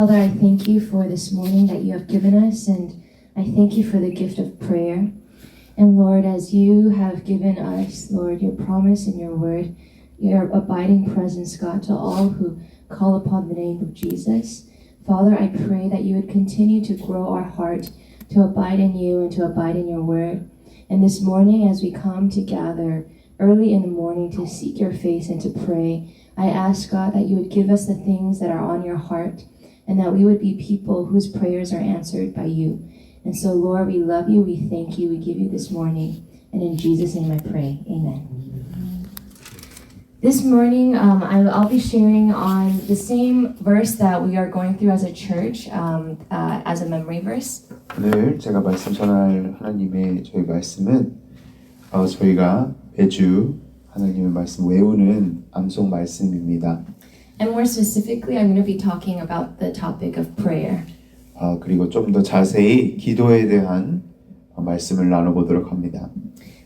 Father, I thank you for this morning that you have given us, and I thank you for the gift of prayer. And Lord, as you have given us, Lord, your promise and your word, your abiding presence, God, to all who call upon the name of Jesus. Father, I pray that you would continue to grow our heart to abide in you and to abide in your word. And this morning, as we come to gather early in the morning to seek your face and to pray, I ask, God, that you would give us the things that are on your heart, and that we would be people whose prayers are answered by you. And so, Lord, we love you, we thank you, we give you this morning. And in Jesus' name I pray, amen. This morning, I'll be sharing on the same verse that we are going through as a church, as a memory verse. 오늘 제가 말씀 전할 하나님의 저희 말씀은 저희가 매주 하나님의 말씀 외우는 암송 말씀입니다. And more specifically, I'm going to be talking about the topic of prayer. 그리고 좀 더 자세히 기도에 대한 말씀을 나눠보도록 합니다.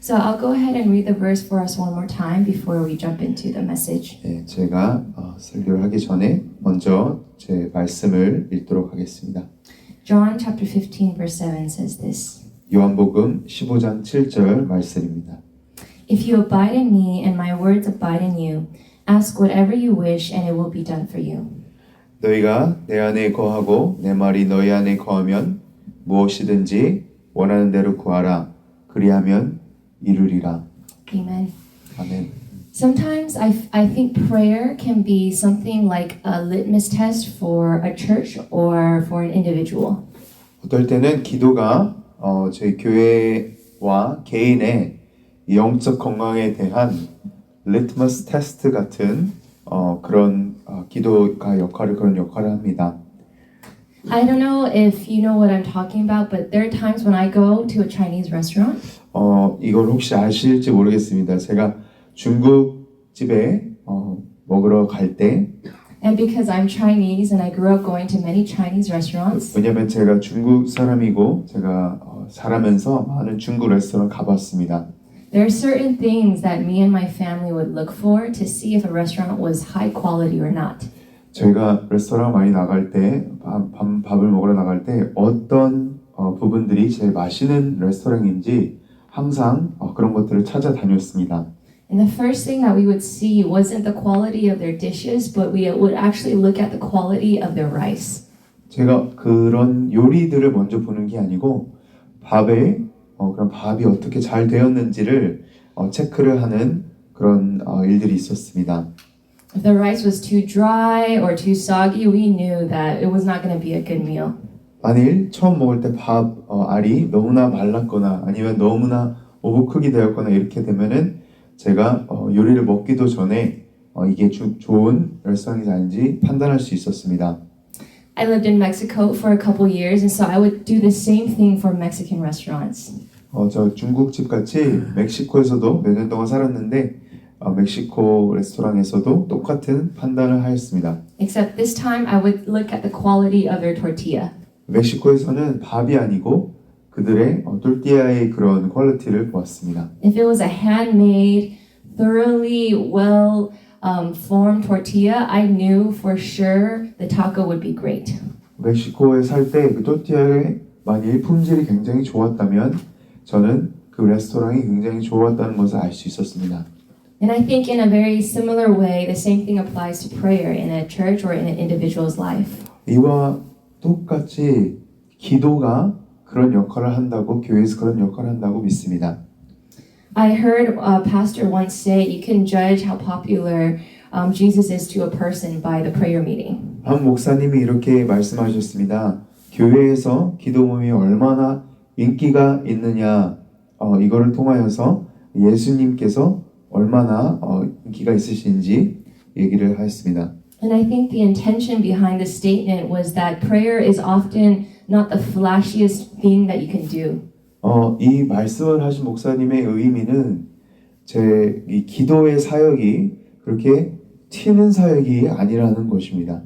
So I'll go ahead and read the verse for us one more time before we jump into the message. 네, 제가 설교를 하기 전에 먼저 제 말씀을 읽도록 하겠습니다. John chapter 15 verse 7 says this. 요한복음 15장 7절 말씀입니다. If you abide in me and my words abide in you, ask whatever you wish and it will be done for you. 너희가 내 안에 거하고 내 말이 너희 안에 거하면 무엇이든지 원하는 대로 구하라. 그리하면 이루리라. Amen. 아멘. Sometimes I think prayer can be something like a litmus test for a church or for an individual. 어떨 때는 기도가 저희 교회와 개인의 영적 건강에 대한 리트머스 테스트 같은 그런 기도가 그런 역할을 합니다. I don't know if you know what I'm talking about, but there are times when I go to a Chinese restaurant. 이걸 혹시 아실지 모르겠습니다. 제가 중국집에 먹으러 갈 때 And because I'm Chinese and I grew up going to many Chinese restaurants. 왜냐면 제가 중국 사람이고 제가 살아면서 많은 중국 레스토랑 가봤습니다. There are certain things that me and my family would look for to see if a restaurant was high quality or not. 저희가 레스토랑 많이 나갈 때 밥을 먹으러 나갈 때 어떤 부분들이 제일 맛있는 레스토랑인지 항상 그런 것들을 찾아다녔습니다. And the first thing that we would see wasn't the quality of their dishes, but we would actually look at the quality of their rice. 제가 그런 요리들을 먼저 보는 게 아니고 그런 밥이 어떻게 잘 되었는지를 체크를 하는 그런 일들이 있었습니다. If the rice was too dry or too soggy, we knew that it was not going to be a good meal. 만일 처음 먹을 때 알이 너무나 말랐거나 아니면 너무나 오버쿡이 되었거나 이렇게 되면은 제가 요리를 먹기도 전에 이게 좋은 레스토랑인지 아닌지 판단할 수 있었습니다. I lived in Mexico for a couple years, and so I would do the same thing for Mexican restaurants. 저 중국집 같이 멕시코에서도 몇 년 동안 살았는데 멕시코 레스토랑에서도 똑같은 판단을 하였습니다. Except this time I would look at the quality of their tortilla. 멕시코에서는 밥이 아니고 그들의 또르띠아의 그런 퀄리티를 보았습니다. If it was a handmade, thoroughly well formed tortilla, I knew for sure the taco would be great. 멕시코에 살 때 그 또르띠아의 만일 품질이 굉장히 좋았다면 저는 그 레스토랑이 굉장히 좋았다는 것을 알 수 있었습니다. And I think in a very similar way, the same thing applies to prayer in a church or in an individual's life. 이와 똑같이 기도가 그런 역할을 한다고 교회에서 그런 역할을 한다고 믿습니다. I heard a pastor once say you can judge how popular Jesus is to a person by the prayer meeting. 한 목사님이 이렇게 말씀하셨습니다. 교회에서 기도 모임이 얼마나 인기가 있느냐 이거를 통하여서 예수님께서 얼마나 인기가 있으신지 얘기를 하였습니다. And I think the intention behind the statement was that prayer is often not the flashiest thing that you can do. 이 말씀을 하신 목사님의 의미는 이 기도의 사역이 그렇게 튀는 사역이 아니라는 것입니다.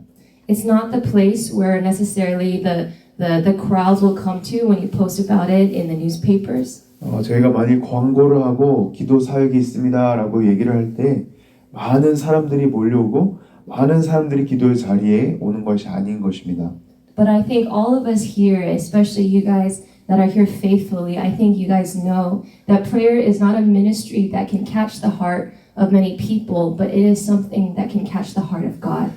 It's not the place where necessarily the crowds will come to when you post about it in the newspapers. 저희가 만일 광고를 하고 기도 사역이 있습니다라고 얘기를 할 때 많은 사람들이 몰려오고 많은 사람들이 기도의 자리에 오는 것이 아닌 것입니다. But I think all of us here, especially you guys that are here faithfully, I think you guys know that prayer is not a ministry that can catch the heart of many people, but it is something that can catch the heart of God.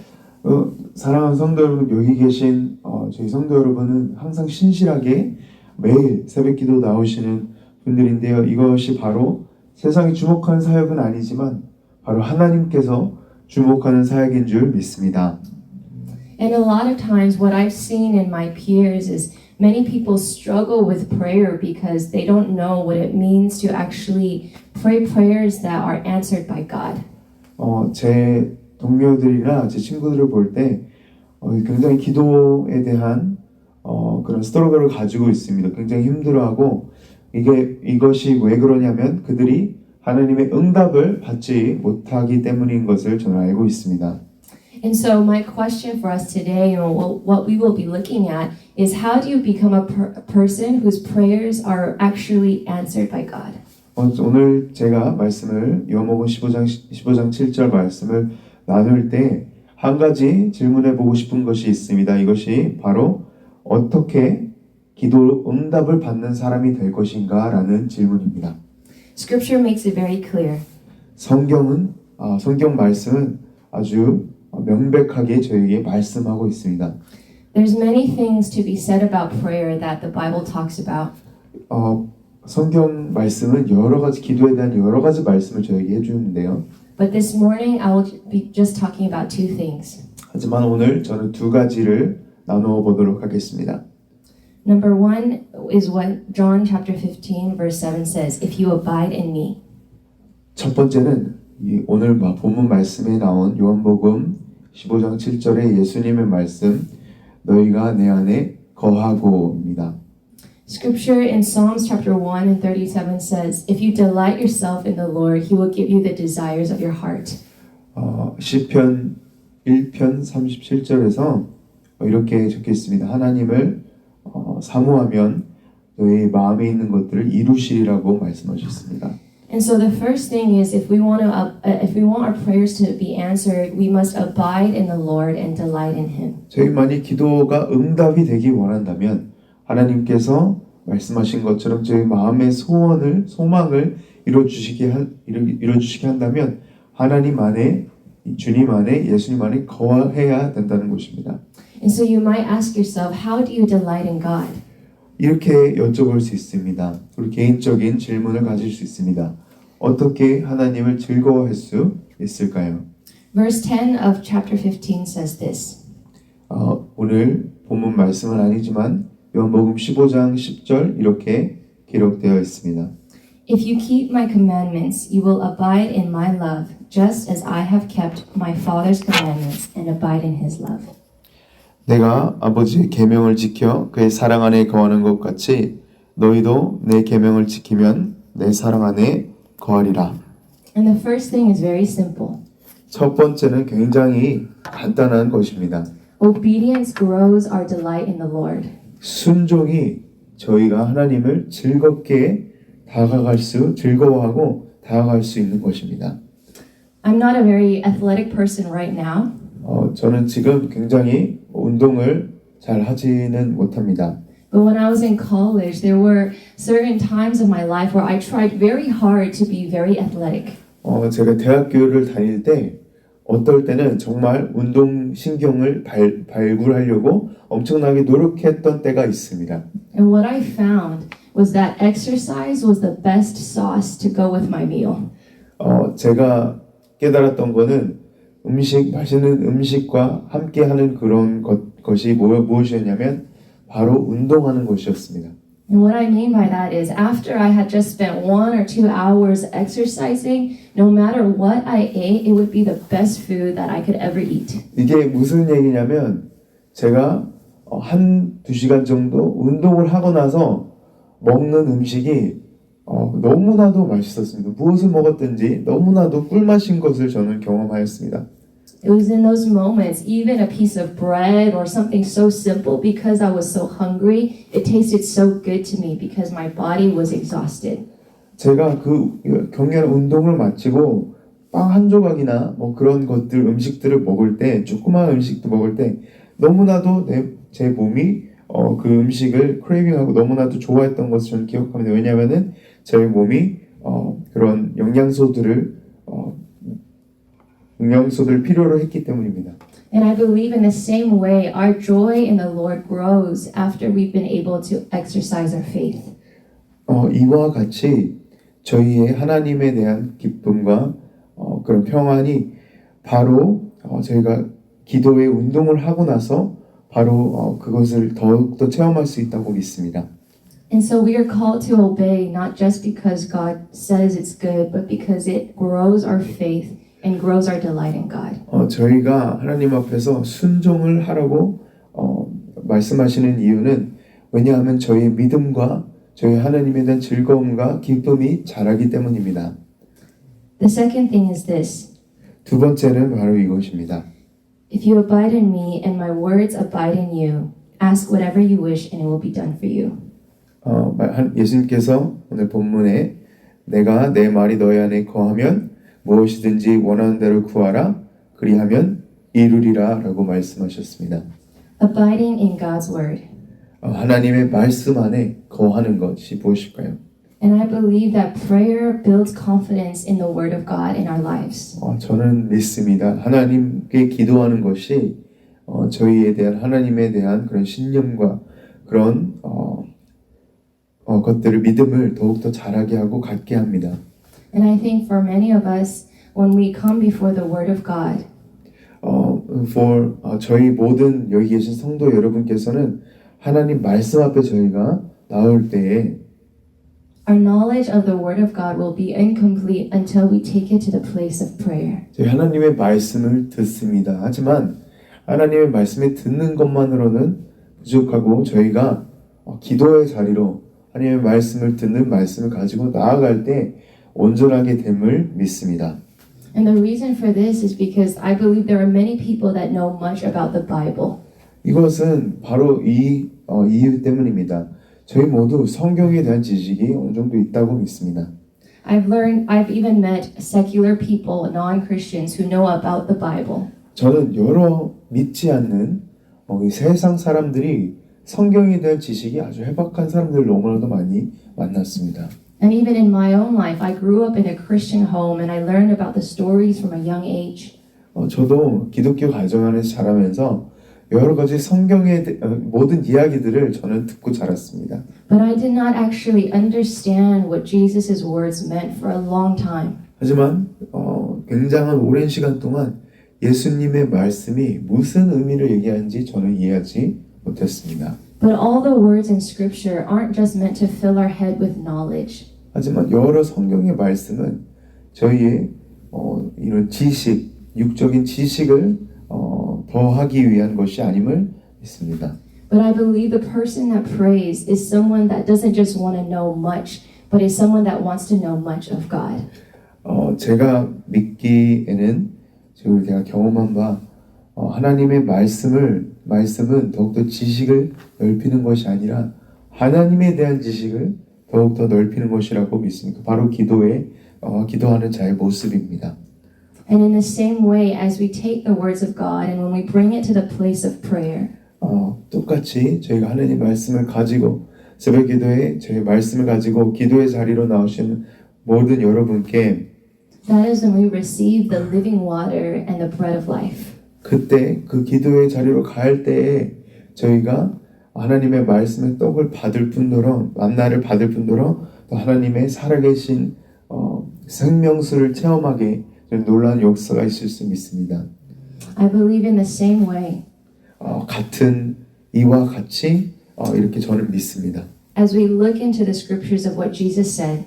사랑하는 성도 여러분, 여기 계신 저희 성도 여러분은 항상 신실하게 매일 새벽기도 나오시는 분들인데요. 이것이 바로 세상이 주목하는 사역은 아니지만 바로 하나님께서 주목하는 사역인 줄 믿습니다. And a lot of times what I've seen in my peers is many people struggle with prayer because they don't know what it means to actually pray prayers that are answered by God. 제 동료들이나 제 친구들을 볼 때 굉장히 기도에 대한 그런 스트러글을 가지고 있습니다. 굉장히 힘들어하고 이것이 왜 그러냐면 그들이 하나님의 응답을 받지 못하기 때문인 것을 저는 알고 있습니다. And so my question for us today, and what we will be looking at, is how do you become a person whose prayers are actually answered by God? 오늘 제가 말씀을 요한복음 15장 7절 말씀을 나눌 때 한 가지 질문해 보고 싶은 것이 있습니다. 이것이 바로 어떻게 기도 응답을 받는 사람이 될 것인가 라는 질문입니다. Scripture makes it very clear. 성경 말씀은 아주 명백하게 저에게 말씀하고 있습니다. There's many things to be said about prayer that the Bible talks about. 성경 말씀은 여러 가지 기도에 대한 여러 가지 말씀을 저에게 해주는데요. But this morning I will be just talking about two things. 하지만 오늘 저는 두 가지를 나누어 보도록 하겠습니다. Number one is what John chapter 15 verse 7 says, if you abide in me. 첫 번째는 오늘 본문 말씀에 나온 요한복음 15장 7절의 예수님의 말씀, 너희가 내 안에 거하고입니다. Scripture in Psalms chapter 1 and 37 says, if you delight yourself in the Lord, He will give you the desires of your heart. 시편 1편 37절에서 이렇게 적혀 있습니다. 하나님을 사모하면 너희 마음에 있는 것들을 이루시리라고 말씀하셨습니다. And so the first thing is, if we want our prayers to be answered, we must abide in the Lord and delight in Him. 저희만이 기도가 응답이 되기 원한다면 하나님께서 말씀하신 것처럼 저희 마음의 소망을 이루어주시게 한다면 하나님 안에, 주님 안에, 예수님 안에 거해야 된다는 것입니다. And so you might ask yourself, how do you delight in God? 이렇게 여쭤볼 수 있습니다. 우리 개인적인 질문을 가질 수 있습니다. 어떻게 하나님을 즐거워할 수 있을까요? Verse 10 of chapter 15 says this. 오늘 본문 말씀은 아니지만 요한복음 15장 10절 이렇게 기록되어 있습니다. If you keep my commandments, you will abide in my love, just as I have kept my Father's commandments and abide in His love. 내가 아버지의 계명을 지켜 그의 사랑 안에 거하는 것 같이 너희도 내 계명을 지키면 내 사랑 안에 거하리라. And the first thing is very simple. 첫 번째는 굉장히 간단한 것입니다. Obedience grows our delight in the Lord. 순종이 저희가 하나님을 즐거워하고 다가갈 수 있는 것입니다. I'm not a very athletic person right now. 저는 지금 굉장히 운동을 잘 하지는 못합니다. But when I was in college, there were certain times of my life where I tried very hard to be very athletic. 제가 대학교를 다닐 때 어떨 때는 정말 운동 신경을 발굴하려고 엄청나게 노력했던 때가 있습니다. And what I found was that exercise was the best sauce to go with my meal. 제가 깨달았던 거는 맛있는 음식과 함께하는 그런 것이 무엇이었냐면 바로 운동하는 것이었습니다. And what I mean by that is after I had just spent 1 or 2 hours exercising, no matter what I ate, it would be the best food that I could ever eat. 이게 무슨 얘기냐면 제가 1-2시간 정도 운동을 하고 나서 먹는 음식이 너무나도 맛있었습니다. 무엇을 먹었든지 너무나도 꿀맛인 것을 저는 경험하였습니다. It was in those moments, even a piece of bread or something so simple, because I was so hungry, it tasted so good to me because my body was exhausted. 제가 그 격렬한 운동을 마치고 빵 한 조각이나 뭐 그런 것들 음식들을 먹을 때 조그마한 음식도 먹을 때 너무나도 제 몸이 그 음식을 크레이빙하고 너무나도 좋아했던 것을 저는 기억합니다. 왜냐하면은 저희 몸이 그런 영양소들을 필요로 했기 때문입니다. And I believe in the same way, our joy in the Lord grows after we've been able to exercise our faith. 이와 같이 저희의 하나님에 대한 기쁨과 그런 평안이 바로 저희가 기도의 운동을 하고 나서 바로 그것을 더욱더 체험할 수 있다고 믿습니다. And so we are called to obey not just because God says it's good, but because it grows our faith and grows our delight in God. 저희가 하나님 앞에서 순종을 하라고 말씀하시는 이유는 왜냐하면 저희의 믿음과 저희 하나님에 대한 즐거움과 기쁨이 자라기 때문입니다. The second thing is this. 두 번째는 바로 이것입니다. If you abide in me and my words abide in you, ask whatever you wish and it will be done for you. 예수님께서 오늘 본문에 내가 내 말이 너희 안에 거하면 무엇이든지 원하는 대로 구하라 그리하면 이루리라 라고 말씀하셨습니다. Abiding in God's word. 하나님의 말씀 안에 거하는 것이 무엇일까요? And I believe that prayer builds confidence in the word of God in our lives. 저는 믿습니다. 하나님께 기도하는 것이 저희에 대한 하나님에 대한 그런 신념과 그런 것들을 믿음을 더욱더 자라게 하고 갖게 합니다. And I think for many of us, when we come before the word of God, 저희 모든 여기 계신 성도 여러분께서는 하나님 말씀 앞에 저희가 나올 때에 our knowledge of the word of God will be incomplete until we take it to the place of prayer. 저희 하나님의 말씀을 듣습니다. 하지만 하나님의 말씀을 듣는 것만으로는 부족하고 저희가 기도의 자리로 하나님의 말씀을 듣는 말씀을 가지고 나아갈 때 온전하게 됨을 믿습니다. And the reason for this is because I believe there are many people that know much about the Bible. 이것은 바로 이 이유 때문입니다. 저희 모두 성경에 대한 지식이 어느 정도 있다고 믿습니다. I've even met secular people, non-Christians, who know about the Bible. 저는 여러 믿지 않는 이 세상 사람들이 성경에 대한 지식이 아주 해박한 사람들을 너무나도 많이 만났습니다. And even in my own life, I grew up in a Christian home and I learned about the stories from a young age. 저도 기독교 가정 안에서 자라면서 여러 가지 성경의 모든 이야기들을 저는 듣고 자랐습니다. But I did not actually understand what Jesus' words meant for a long time. 하지만 굉장한 오랜 시간 동안 예수님의 말씀이 무슨 의미를 얘기하는지 저는 이해하지 못했습니다. But all the words in Scripture aren't just meant to fill our head with knowledge. 하지만 여러 성경의 말씀은 저희의 이런 지식, 육적인 지식을 더하기 위한 것이 아님을 믿습니다. But I believe the person that prays is someone that doesn't just want to know much, but is someone that wants to know much of God. 제가 믿기에는 지금 제가 경험한 바 하나님의 말씀은 더욱더 지식을 넓히는 것이 아니라 하나님에 대한 지식을 더욱더 넓히는 것이라고 믿습니다. 바로 기도하는 자의 모습입니다. And in the same way, as we take the words of God and when we bring it to the place of prayer, 똑같이 저희가 하나님의 말씀을 가지고 새벽 기도에 저희 말씀을 가지고 기도의 자리로 나오시는 모든 여러분께 that is when we receive the living water and the bread of life. 그때 그 기도의 자리로 갈 때에 저희가 하나님의 말씀의 떡을 받을 뿐더러 만나를 받을 뿐더러 또 하나님의 살아계신 생명수를 체험하게 놀라운 역사가 있을 수 믿습니다. I believe in the same way. 이와 같이 이렇게 저는 믿습니다. As we look into the scriptures of what Jesus said,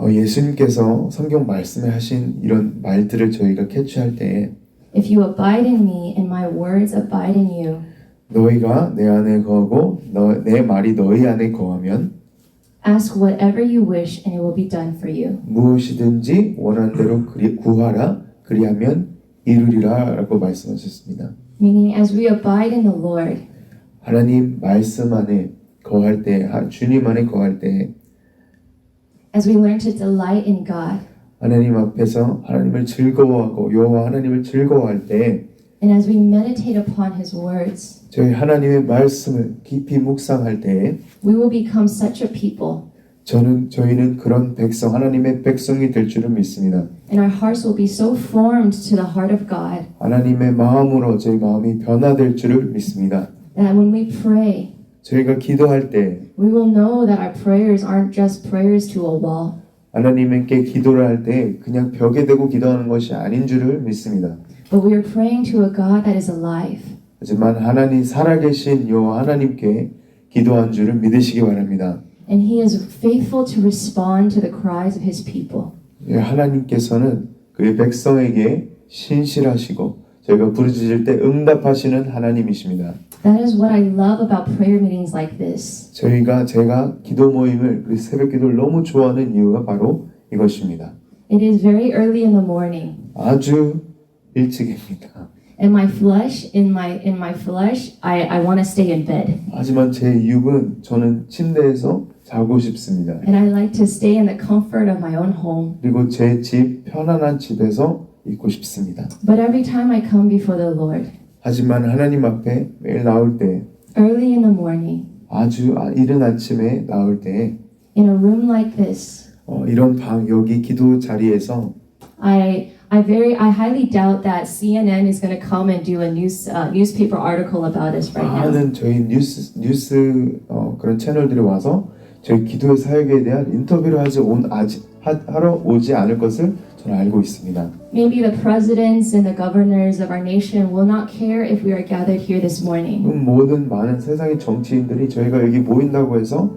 예수님께서 성경 말씀에 하신 이런 말들을 저희가 캐치할 때에 if you abide in me and my words abide in you, 너희가 내 안에 거하고 내 말이 너희 안에 거하면 ask whatever you wish and it will be done for you. 무엇이든지 원하는 대로 구하라 그리하면 이루리라 라고 말씀하셨습니다. Meaning as we abide in the Lord, 하나님 말씀 안에 거할 때 주님 안에 거할 때 as we learn to delight in God, 하나님 앞에서 하나님을 즐거워하고 여호와 하나님을 즐거워할 때 and as we meditate upon His words, 저희 하나님의 말씀을 깊이 묵상할 때 we will become such a people, 저희는 그런 백성, 하나님의 백성이 될 줄을 믿습니다. and our hearts will be so formed to the heart of God 하나님의 마음으로 저희 마음이 변화될 줄을 믿습니다. that when we pray, 저희가 기도할 때 we will know that our prayers aren't just prayers to a wall, 하나님께 기도를 할 때 그냥 벽에 대고 기도하는 것이 아닌 줄을 믿습니다. but we are praying to a God that is alive. 하지만 하나님 살아계신 여호와 하나님께 기도한 줄을 믿으시기 바랍니다. And He is faithful to respond to the cries of His people. 예, 하나님께서는 그의 백성에게 신실하시고 저희가 부르짖을 때 응답하시는 하나님이십니다. That is what I love about prayer meetings like this. 제가 기도 모임을, 우리 새벽 기도를 너무 좋아하는 이유가 바로 이것입니다. It is very early in the morning, 아주 일찍입니다. and my flesh, in my flesh, I want to stay in bed, 하지만 제 육은 저는 침대에서 자고 싶습니다. and I like to stay in the comfort of my own home. 그리고 제 집, 편안한 집에서 있고 싶습니다. But every time I come before the Lord, 하지만 하나님 앞에 매일 나올 때, early in the morning, 아주 이른 아침에 나올 때, in a room like this, 이런 여기 기도 자리에서 I highly doubt that CNN is going to come and do a newspaper article about us right now. 많은 저희 뉴스 그런 채널들이 와서 저희 기도의 사역에 대한 인터뷰를 하러 오지 않을 것을 저는 알고 있습니다. Maybe the presidents and the governors of our nation will not care if we are gathered here this morning. 모든 많은 세상의 정치인들이 저희가 여기 모인다고 해서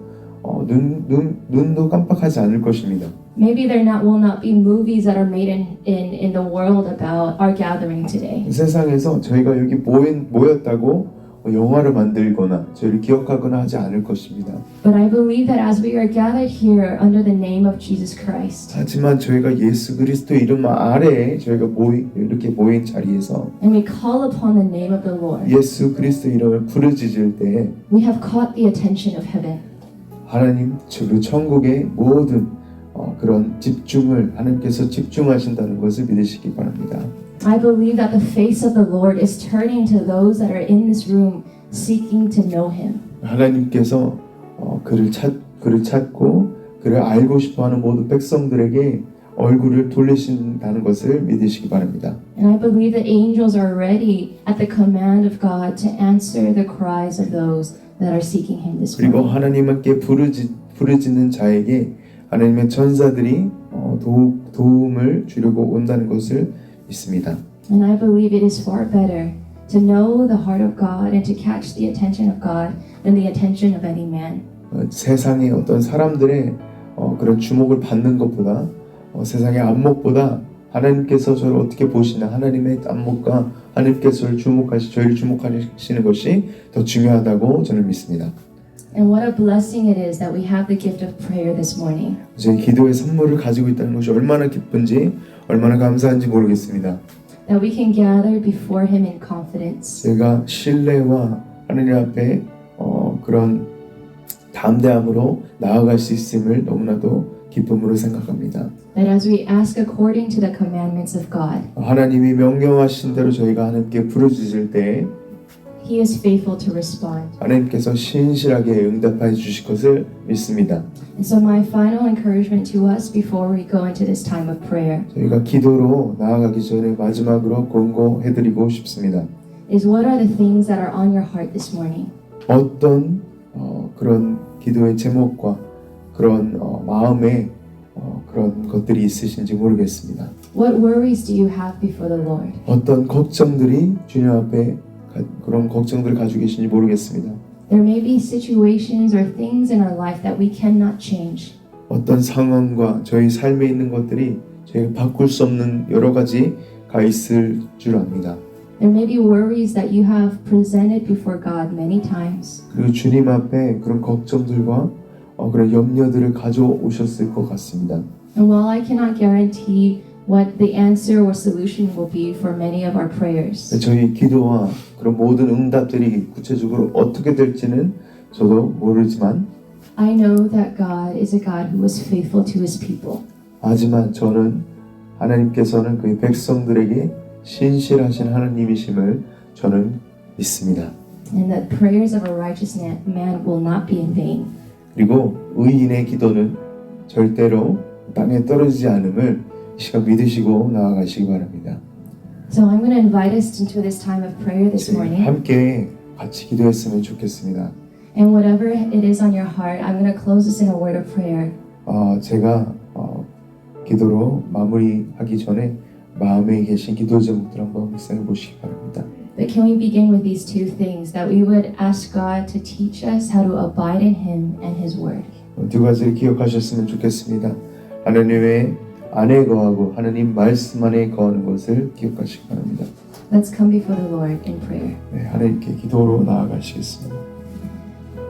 눈도 깜빡하지 않을 것입니다. Maybe there will not be movies that are made in the world about our gathering today. 세상에서 저희가 여기 모였다고 영화를 만들거나 저희를 기억하거나 하지 않을 것입니다. But I believe that as we are gathered here under the name of Jesus Christ, 하지만 저희가 예수 그리스도 이름 아래에 저희가 이렇게 모인 자리에서 and we call upon the name of the Lord, 예수 그리스도 이름을 부르짖을 때 we have caught the attention of heaven. 하나님 그리고 천국의 모든 그런 집중을 하나님께서 집중하신다는 것을 믿으시기 바랍니다. I believe that the face of the Lord is turning to those that are in this room seeking to know Him. 하나님께서 그를 찾고 그를 알고 싶어하는 모든 백성들에게 얼굴을 돌리신다는 것을 믿으시기 바랍니다. And I believe that angels are ready at the command of God to answer the cries of those that are seeking Him this 그리고 morning. 하나님께 부르짖는 자에게 하나님의 천사들이 도움을 주려고 온다는 것을 믿습니다. And I believe it is far better to know the heart of God and to catch the attention of God than the attention of any man. 세상의 어떤 사람들의 그런 주목을 받는 것보다 세상의 안목보다 하나님께서 저를 어떻게 보시나 하나님의 안목과 하나님께서 저희를 주목하시는 것이 더 중요하다고 저는 믿습니다. And what a blessing it is that we have the gift of prayer this morning. 저희 기도의 선물을 가지고 있다는 것이 얼마나 기쁜지 얼마나 감사한지 모르겠습니다. That we can gather before Him in confidence. 제가 신뢰와 하나님 앞에 그런 담대함으로 나아갈 수 있음을 너무나도 기쁨으로 생각합니다. That as we ask according to the commandments of God, 하나님이 명령하신 대로 저희가 하나님께 부르짖을 때 He is faithful to respond. 하나님께서 신실하게 응답해 주실 것을 믿습니다. And so my final encouragement to us before we go into this time of prayer 저희가 기도로 나아가기 전에 마지막으로 권고해드리고 싶습니다. is what are the things that are on your heart this morning? 어떤 그런 기도의 제목과 그런 마음의 그런 것들이 있으신지 모르겠습니다. What worries do you have before the Lord? 어떤 걱정들이 주님 앞에 그런 걱정들을 가지고 계신지 모르겠습니다. There may be situations or things in our life that we cannot change. 어떤 상황과 저희 삶에 있는 것들이 저희가 바꿀 수 없는 여러 가지가 있을 줄 압니다. There may be worries that you have presented before God many times. 그리고 주님 앞에 그런 걱정들과 그런 염려들을 가져오셨을 것 같습니다. And while I cannot guarantee what the answer or solution will be for many of our prayers, 저희 기도와 그런 모든 응답들이 구체적으로 어떻게 될지는 저도 모르지만 I know that God is a God who is faithful to His people. 하지만 저는 하나님께서는 그 백성들에게 신실하신 하나님이심을 저는 믿습니다. And the prayers of a righteous man will not be in vain. 그리고 의인의 기도는 절대로 땅에 떨어지지 않음을 이 시간 믿으시고 나아가시기 바랍니다. So I'm going to invite us into this time of prayer this morning. 함께 같이 기도했으면 좋겠습니다. And whatever it is on your heart, I'm going to close this in a word of prayer. 제가 기도로 마무리하기 전에 마음에 계신 기도 제목들 한번 묵상해 보시기 바랍니다. But can we begin with these two things? That we would ask God to teach us how to abide in Him and His Word. 두 가지를 기억하셨으면 좋겠습니다. 하나님의 안에 거하고 하나님 말씀 안에 거하는 것을 기억하시기 바랍니다. Let's come before the Lord in prayer. 네, 하나님께 기도로 나아가시겠습니다.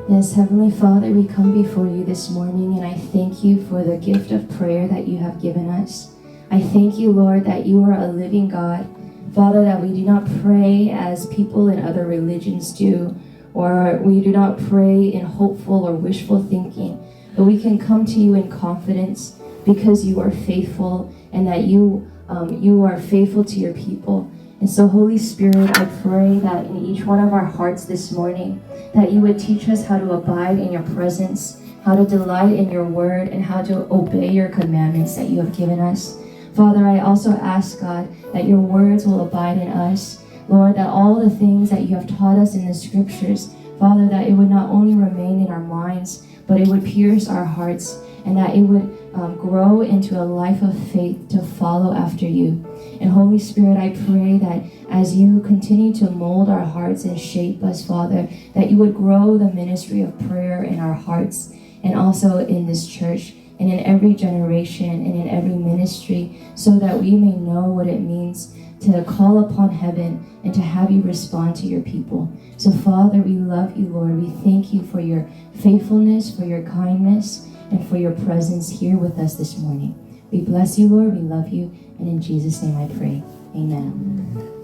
Yes, Heavenly Father, we come before you this morning and I thank you for the gift of prayer that you have given us. I thank you, Lord, that you are a living God. Father, that we do not pray as people in other religions do, or we do not pray in hopeful or wishful thinking, but we can come to you in confidence because you are faithful and that you are faithful to your people. And so, Holy Spirit, I pray that in each one of our hearts this morning, that you would teach us how to abide in your presence, how to delight in your word, and how to obey your commandments that you have given us. Father, I also ask, God, that your words will abide in us. Lord, that all the things that you have taught us in the scriptures, Father, that it would not only remain in our minds, but it would pierce our hearts, and that it would grow into a life of faith to follow after you. And Holy Spirit, I pray that as you continue to mold our hearts and shape us, Father, that you would grow the ministry of prayer in our hearts and also in this church and in every generation and in every ministry, so that we may know what it means to call upon heaven and to have you respond to your people. So Father, we love you, Lord. We thank you for your faithfulness, for your kindness, and for your presence here with us this morning. We bless you, Lord. We love you. And in Jesus' name I pray. Amen.